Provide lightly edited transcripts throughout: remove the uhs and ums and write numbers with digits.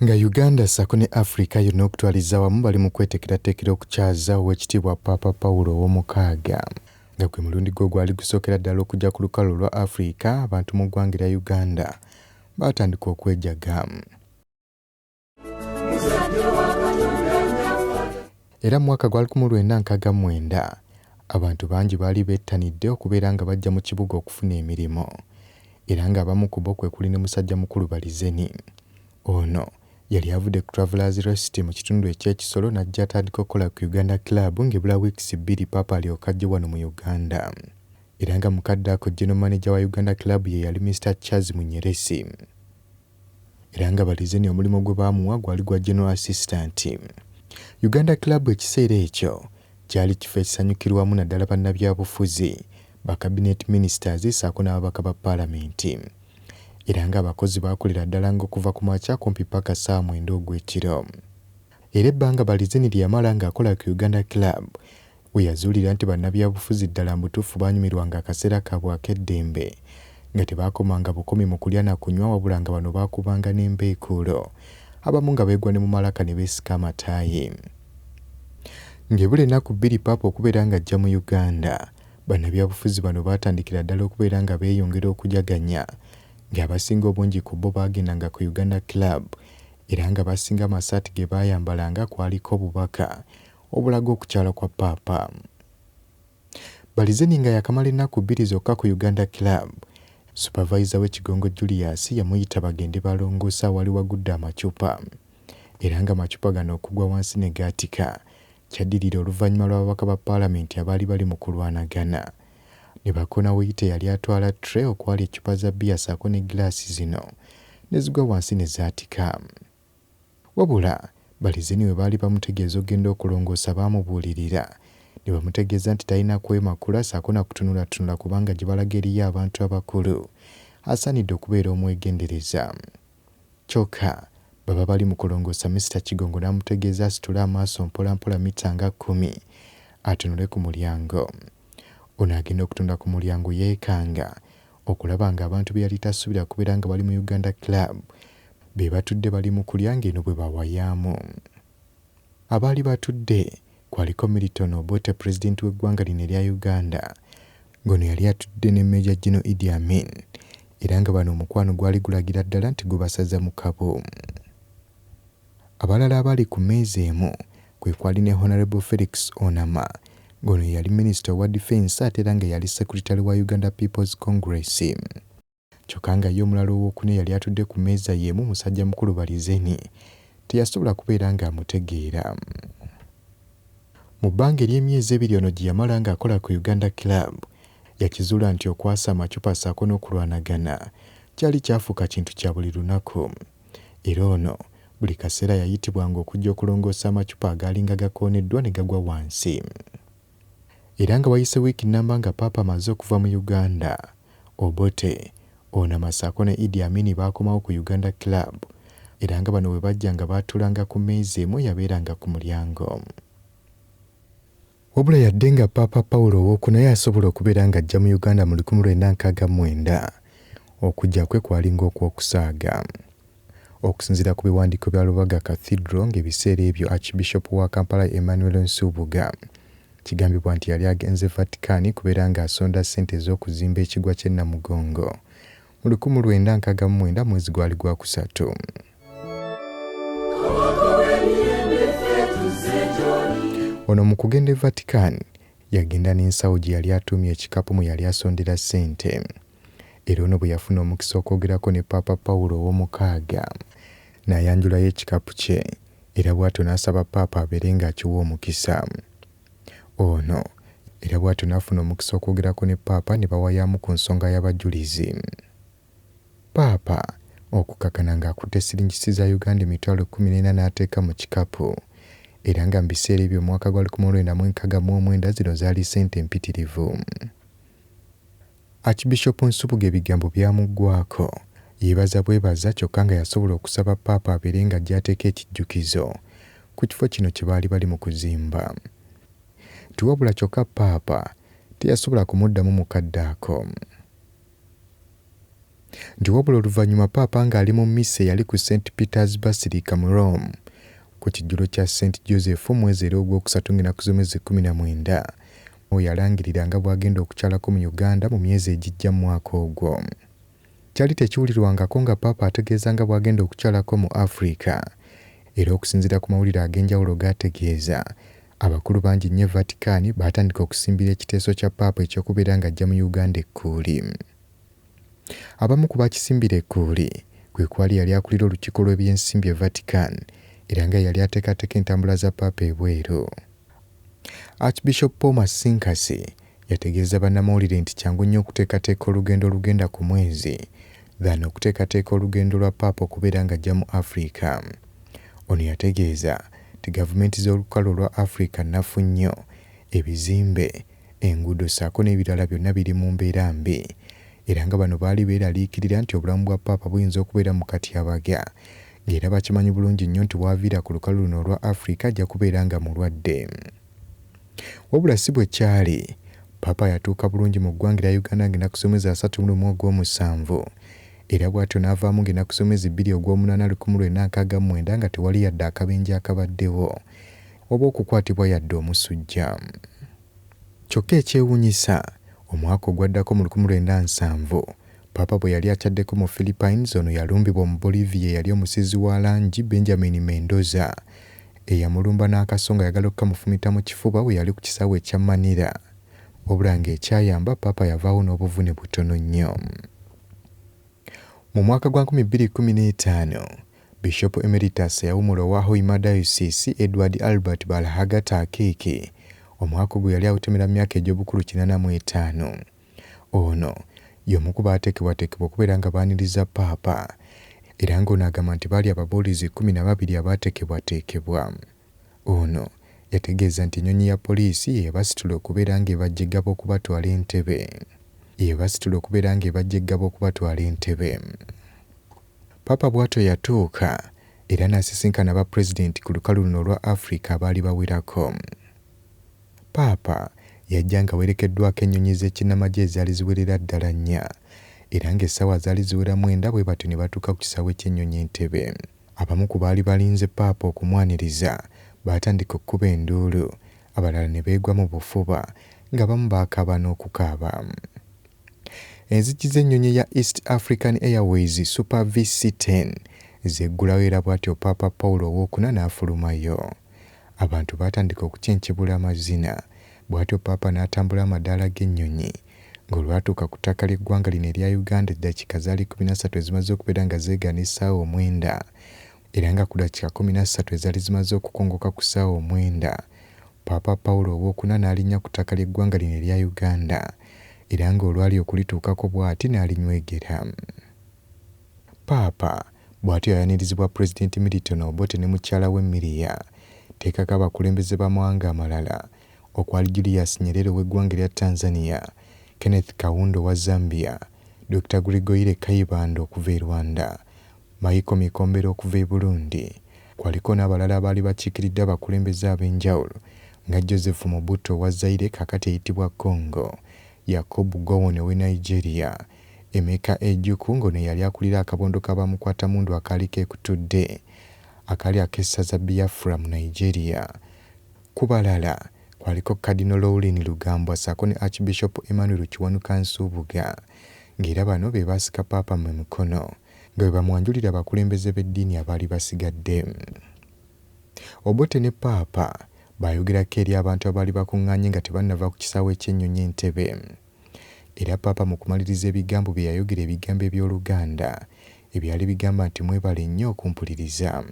Nga Uganda sako ne Africa yonna okutwaliza wamu bali mu kwetekeratekera okukyaza Oweekitiibwa Papa Paulo ow'omukaaga nga gwe mulundi gwo gwali gusookera ddala okujja ku lukalu lwa Africa. Abantu mu ggwanga lya Uganda baatandika okwejaga. Era mu mwaka gwa 1969 abantu bangi baali bettanidde okubeera nga bajja mu kibuga okufuna emirimu, era nga abamu ku bo kwe kuli ne musajja mukulu Barizeni. Ono yali avudde ku Travelers Rest mu kitundu eky'ekisolo n'ajja atandika okukola ku Uganda Club ng'ebula wiikisi 2 Papa alyoka ajje wano mu Uganda. Era nga mukadde ako General Manager wa Uganda Club ye yali Mr. Charles Munyeresi. Era nga Barizeni omulimu gwe baamuwa gwali gwa General Assistant. Uganda Club ekiseera ekyo kyali kifo ekisanyukirwamu naddala bannabyabufuzi, ba Cabinet Ministers ssaako n'ababaka ba Paalamenti. Era nga abakozi baakolera ddala ng'okuva ku makya kumpi paka ssaawa 9 ogw'ekiro. Era ebbanga Barizeni lye yamala ng'akola ku Uganda Club we yazuulira nti bannabyabufuzi ddala mu butuufu baanyumirwanga akaseera kaabwe ak'eddembe, nga tebaakomanga bukomi mu kulya na kunywa, wabula nga bano baakubanga n'embeekuulo, abamu nga beegwa ne mu malaka ne beesika amataayi. Ng'ebula ennaku 2 Papa okubeera ng'ajja mu Uganda, bannabyabufuzi bano baatandikira ddala okubeera nga beeyongera okujaganya, ng'abasinga obungi ku bo baagendanga ku Uganda Club, era nga basinga amasaati ge baayambalanga kwaliko obubaka obulaga okukyala kwa Papa. Barizeni nga yakamala ennaku 2 zokka ku Uganda Club, supervisor w'ekigongo Julius yamuyita bagende balongoosa awali wagudde amacupa, era nga amacupa gano okugwa wansi ne gaatika kyaddirira oluvannyuma lw'ababaka ba Paalamenti abaali bali mu kulwanagana. Ne bakona Weyite yali atwala tray okwali eccupa za bbiya ssaako ne gilaasi zino ne zigwa wansi ne zaatika. Wabula Barizeni we baali bamutegeeza ogenda okulongoosa baamubuulirira ne bamutegeeza nti talina kwemakula ssaako na kutunulatunula kubanga gye balaga eriyo abantu abakulu asaanidde okubeera omwegendereza. Kyokka baba bali mu kulongoosa Mr. Kigongo n'amutegeeza asitule amaaso mpolampola mita nga 10 atunule ku mulyango. Ono agenda okutunda ku mulyango yeekanga okulaba ng'abantu be yali tasuubira kubeera nga bali mu Uganda Club be batudde bali mu kulya ng'eno bwe bawayaamu. Abaali batudde kwaliko Milton Obote, pulezidenti w'eggwanga lino erya Uganda, ng'ono yali atudde ne Major General Idi Amin, era nga bano omukwano gwali gulagira ddala nti gubasaza mu kabo. Abalala abali ku mmeeza emu kwe kwali ne Honorable Felix Onama, ng'ono yali Minister wa Defence ate era nga yali Secretary wa Uganda People's Congress. Kyokka nga ye omulala owokune yali atudde ku mmeeza y'emu musajja mukulu Barizeni teyasobola kubeera ng'amutegeera. Mu bbanga ery'emyezi 2 ono gye yamala ng'akola ku Uganda Club, yakizuula nti okwasa amacupa ssaako n'okulwanagana kyali kyafuuka kintu kya buli lunaku. Era ono buli kaseera yayitibwanga okujja okulongoosa amacupa agaalinga gakooneddwa ne gagwa wansi. Era nga wayise wiiki nnamba nga Papa amaze okuva mu Uganda, Obote, Onama ssaako ne Idi Amin baakomawo ku Uganda Club, era nga bano bwe bajja nga baatulanga ku mmeeza emu yabeeranga ku mulyango. Wabula yadde nga Papa Paulo ow'oku naye asobola okubeera ng'ajja mu Uganda mu 1969, okujja kwe kwalinga okw'okusaaga. Okusinziira ku biwandiiko bya Lubaga Cathedral ng'ebiseera ebyo Archbishop wa Kampala Emmanuel Nsubbuga kigambibwa nti yali agenze Vatican kubeera ng'asonda ssente z'okuzimba ekigwa ky'e Namugongo mu 1969 mwezi gwali gwa kusatu. Ono mu kugenda e Vatican yagenda n'ensawo gye yali atuumye ekikapu mwe yali asondera ssente. Era ono bwe yafuna omukisa okwogerako ne Papa Paulo ow'omukaaga n'ayanjulayo ekikapu kye, era bw'atyo n'asaba Papa abeere ng'akiwa omukisa. Ono era bw'atyo n'afuna omukisa okwogerako ne Papa ne bawayaamu ku nsonga y'abajulizi. Papa okukakana ng'akutte siringisi za Uganda emitwalo 14 n'ateeka mu kikapu, era nga mu biseera ebyo omwaka gwa 1969 zino zaali ssente mpitirivu. Archbishop Nsubbuga ebigambo byamuggwako, yeebaza bwebaza kyokka nga yasobola okusaba Papa abeere nga gy'ateeka ekijjukizo ku kifo kino kye baali bali mu kuzimba. Tiwabula kyokka Papa teyasobola kumuddamu mukadde ako. nti wabula oluvannyuma Paapa ng'ali mu mmisa eyali ku St. Peter's Basilica mu Rome ku kijjulo kya St. Joseph mwezi ogwokusatu ng'ennaku z'omwezi 19 yalangirira nga bw'agenda okukyalako mu Uganda mu myezi egijja mu mwaka ogwo. Kyali tekiwulirwangako nga Paapa ategeeza nga bw'agenda okukyalako mu Africa, era okusinziira ku mawulire ag'enjawulo g'ategeeza, abakulu bangi nnyo Vatican baatandika okusimbira ekiteeso kya Paapa eky'okubeera ng'ajja mu Uganda ekkuuli. Abamu ku bakisimbira ekkuuli kwe kwali yali akulira olukiiko lw'ebyensimbi e Vatican era nga yali ateekateeka entambula za Paapa ebweru. Archbishop Paul Masinkasi yategeeza bannamawulire nti kyangu nnyo okuteekateeka olugendo olugenda ku mwezi dhana okuteekateeka olugendo lwa Paapa okubeera ng'ajja mu Africa. Ono yategeeza nti gavumenti z'olukalu lwa Africa nnafu nnyo, ebizimbe, enguudo ssaako n'ebirala byonna biri mu mbeera mbi, era nga bano baali beeraliikirira nti obulamu bwa Paapa buyinza okubeera mu katyabaga, ng'era bakimanyi bulungi nnyo nti bw'aviira ku lukalu luno olwa Africa ajja kubeera nga mulwadde. Wabula si bwe kyali, Paapa yatuuka bulungi mu ggwanga lya Uganda ng'ennaku z'omwezi 31 era bw'atyo n'avaamu ng'ennaku z'omwezi 2/8/1969 nga tewali yadde akabenje akabaddewo oba okukwatibwa yadde omusujja. Kyokka ekyewuunyisa, omwaka ogwaddako mu 1970 Paapa bwe yali akyaddeko mu Philippines, ono yalumbibwa mu Bolivia eyali omusizi wa langi Benjamin Mendoza eyamulumba n'akasonga yagala okukamufumita mu kifuba bwe yali ku kisaawe ekya Manila, wabula ng'ekyayamba Paapa yavaawo n'obuvune butono nnyo. Mu mwaka gwa 2015 Bishop Emeritus yawumula owa Hoima Diocese Edward Albert Balahagata Akeke omwaka gwe yali awutemera mu myaka egy'obukulu 85. Ono y'omu ku baateekebwateekebwa okubeera nga baaniriza Paapa era ng'ono agamba nti baali ababuulizi 12 abaateekebwateekebwa. Ono yategeeza nti ennyonyi ya poliisi yeebasitula okubeera ng'ebajja eggaba okubatwala Entebbe. Paapa bw'atyo yatuuka era n'asisinkana ba pulezidenti ku lukalu luno olwa Africa abaali bawerako. Paapa yajja nga werekeddwako ennyonyi z'ekinnamagye ezaali ziwerera ddala 4 era ng'essaawa zaali ziwera 9 bwe batyo ne batuuka ku kisaawe ky'ennyonyi Entebbe. Abamu ku baali balinze Paapa okumwaniriza baatandika okkuba enduulu, abalala ne beegwa mu bufuba nga bamu baakaaba n'okukaaba. Enzigi z'ennyonyi ya East African Airways Super VC10 zeggulawo era bw'atyo Paapa Paulo II n'afulumayo. Abantu baatandika okukyenkebula amazina, bw'atyo Paapa n'atambula amadaala g'ennyonyi ng'olwatuuka ku ttaka ly'eggwanga lino erya Uganda eddakiika zaali 13 ezimaze okubeera nga zeegaana essaawa 9 era nga ku ddakiika 13 ezaali zimaze okukongoka ku ssaawa 9 Paapa Paulo II n'alinnya ku ttaka ly'eggwanga lino erya Uganda era ng'olwali okulituukako bw'ati n'alinywegera. Paapa bw'atyo yayanirizibwa Pulezidenti Milton Obote ne mukyala we Miriya, teekako abakulembeze b'amawanga amalala okwali Julius Nyerere w'eggwanga lya Tanzania, Kenneth Kaunda wa Zambia, Dr. Gregoire Kayibanda okuva e Rwanda, Michael Mikombero okuva e Burundi, kwaliko n'abalala abaali bakiikiridde abakulembeze ab'enjawulo nga Joseph Mobutu wa Zaire kakati eyitibwa Congo, Yakubu Gowon ow'e Nigeria, Emeka Ejjuku ng'ono yali akulira akabondo k'abamukwatammundu akaali keekutudde akaali ak'essaza Biafra mu Nigeria. Ku balala kwaliko Cardinal Lawrence Lugambwa ssaako ne Archbishop Emmanuel Kiwanuka Nsubuga, ng'era bano be baasika Paapa mu mikono nga bwe bamwanjulira abakulembeze b'eddiini abaali basigadde. Obote ne Paapa baayogerako eri abantu abaali bakuŋŋaanye nga tebannava ku kisaawe ky'ennyonyi Entebbe. Era Paapa mu kumaliriza ebigambo bye yayogera ebigambo eby'Oluganda ebyali bigamba nti mwebale nnyo okumpuliriza.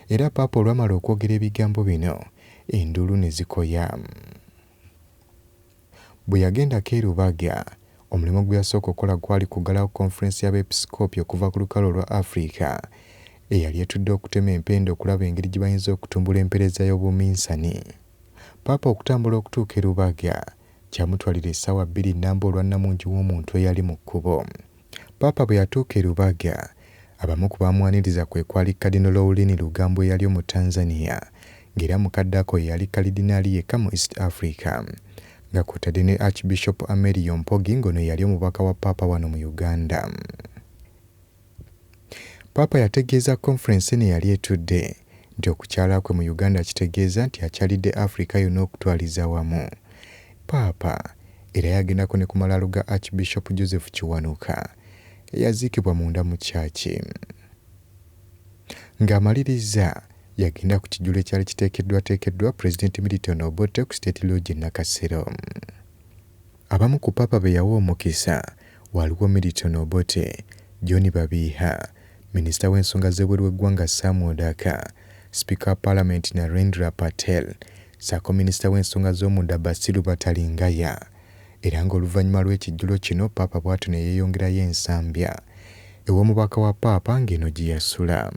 Era Paapa olwamala okwogera ebigambo bino enduulu ne zikoya. Bwe yagendako e Rubaga, omulimu gwe yasooka okukola gwali kuggalawo konferensi y'abeepisikoopi okuva ku lukalu lwa Africa eyali etudde okutema empenda okulaba engeri gye bayinza okutumbula empeereza y'obuminsani. Paapa okutambula okutuuka e Rubaga kyamutwalira essaawa 2 nnamba olwannamungi w'omuntu eyali mu kkubo. Paapa bwe yatuuka e Rubaga, abamu ku baamwaniriza kwe kwali Cardinal Lawrence Lugambwa eyali omu Tanzania, ng'era mukadde ako yali kalidinaali yekka mu East Africa, nga kw'otadde ne Archbishop Amelio Mpogi ng'ono yali omubaka wa Paapa wano mu Uganda. Papa yategeeza konferensi eno yali etudde nti okukyala kwe mu Uganda kitegeeza nti akyalidde Afrika yonna okutwaliza wamu. Papa era yagendako ne ku malaalo ga Archbishop Joseph Kiwanuka eyaziikibwa munda mu kyaki. Ng'amaliriza yagenda ku kijjulo ekyali kiteekeddwa Pulezidenti Milton Obote ku State Lodge Nakasero. Abamu ku Papa be yawa omukisa waliwo Milton Obote, John Babiha, Minisita w'ensonga z'ebweru w'eggwanga Sam Odaka, Speaker Parliament Narendra Patel, ssaako Minisita w'ensonga z'omunda Basiru Batalingaya. Era ng'oluvannyuma lw'ekijjulo kino Papa bw'atyo ne yeeyongerayo ensambya ew'omubaka wa Papa ng'eno gye yasula.